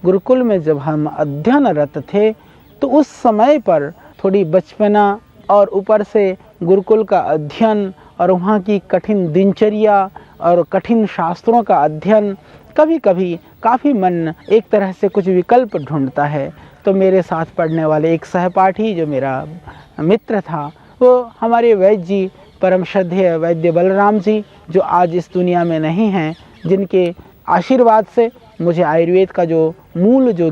गुरुकुल में जब हम अध्ययनरत थे तो उस समय पर थोड़ी बचपना और ऊपर से गुरुकुल का अध्ययन और वहाँ की कठिन दिनचर्या और कठिन शास्त्रों का अध्ययन कभी कभी काफ़ी मन एक तरह से कुछ विकल्प ढूंढता है। तो मेरे साथ पढ़ने वाले एक सहपाठी जो मेरा मित्र था, वो हमारे वैद्य जी, परम श्रद्धेय वैद्य बलराम जी, जो आज इस दुनिया में नहीं हैं, जिनके आशीर्वाद से मुझे आयुर्वेद का जो मूल जो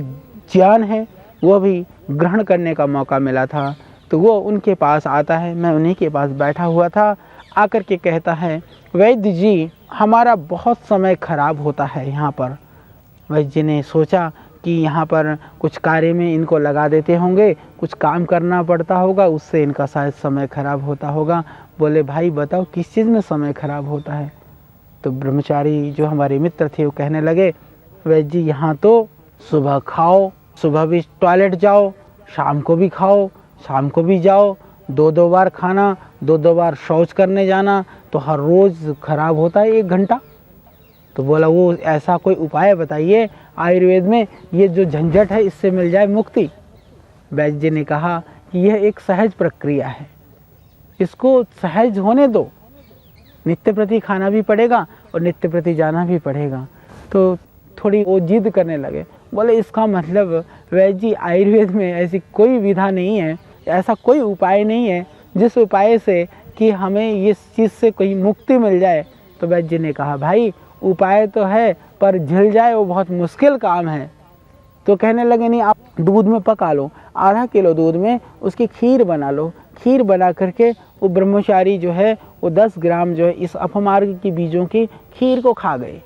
ज्ञान है वो भी ग्रहण करने का मौका मिला था। तो वो उनके पास आता है, मैं उन्हीं के पास बैठा हुआ था, आकर के कहता है, वैद्य जी हमारा बहुत समय खराब होता है यहाँ पर। वैद्य जी ने सोचा कि यहाँ पर कुछ कार्य में इनको लगा देते होंगे, कुछ काम करना पड़ता होगा, उससे इनका शायद समय खराब होता होगा। बोले भाई बताओ किस चीज़ में समय खराब होता है। तो ब्रह्मचारी जो हमारे मित्र थे वो कहने लगे, वैद्य जी यहाँ तो सुबह खाओ, सुबह भी टॉयलेट जाओ, शाम को भी खाओ, शाम को भी जाओ, दो दो बार खाना, दो दो बार शौच करने जाना, तो हर रोज़ खराब होता है 1 घंटा। तो बोला वो ऐसा कोई उपाय बताइए आयुर्वेद में, ये जो झंझट है इससे मिल जाए मुक्ति। वैद्य जी ने कहा कि यह एक सहज प्रक्रिया है, इसको सहज होने दो, नित्य प्रति खाना भी पड़ेगा और नित्य प्रति जाना भी पड़ेगा। तो थोड़ी वो जिद करने लगे, बोले इसका मतलब वैद्य जी आयुर्वेद में ऐसी कोई विधा नहीं है, ऐसा कोई उपाय नहीं है जिस उपाय से कि हमें इस चीज़ से कोई मुक्ति मिल जाए। तो वैद्य जी ने कहा भाई उपाय तो है पर झिल जाए वो बहुत मुश्किल काम है। तो कहने लगे नहीं, आप दूध में पका लो, आधा किलो दूध में उसकी खीर बना लो, खीर बना करके वो ब्रह्मचारी जो है वो 10 ग्राम जो है इस अपमार्ग की बीजों की खीर को खा गए।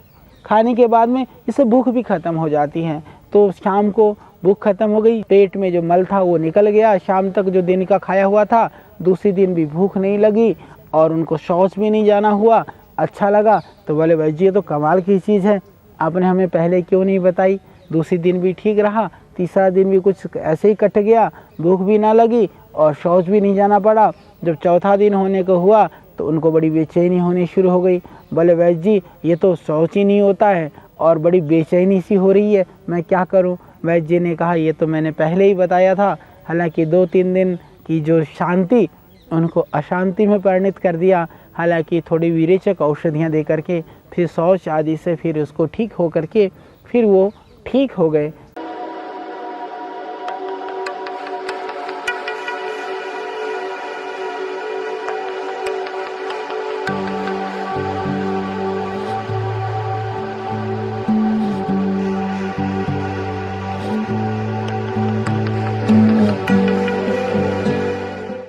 खाने के बाद में इससे भूख भी ख़त्म हो जाती है। तो शाम को भूख ख़त्म हो गई, पेट में जो मल था वो निकल गया, शाम तक जो दिन का खाया हुआ था, दूसरी दिन भी भूख नहीं लगी और उनको शौच भी नहीं जाना हुआ, अच्छा लगा। तो बोले भाई जी ये तो कमाल की चीज़ है, आपने हमें पहले क्यों नहीं बताई। दूसरी दिन भी ठीक रहा, तीसरा दिन भी कुछ ऐसे ही कट गया, भूख भी ना लगी और शौच भी नहीं जाना पड़ा। जब चौथा दिन होने को हुआ तो उनको बड़ी बेचैनी होनी शुरू हो गई। बोले वैद्य जी ये तो शौच ही नहीं होता है और बड़ी बेचैनी सी हो रही है, मैं क्या करूं। वैद्य जी ने कहा ये तो मैंने पहले ही बताया था। हालांकि 2-3 दिन की जो शांति उनको अशांति में परिणत कर दिया। हालांकि थोड़ी विरेचक औषधियाँ दे करके फिर शौच आदि से फिर उसको ठीक हो करके फिर वो ठीक हो गए।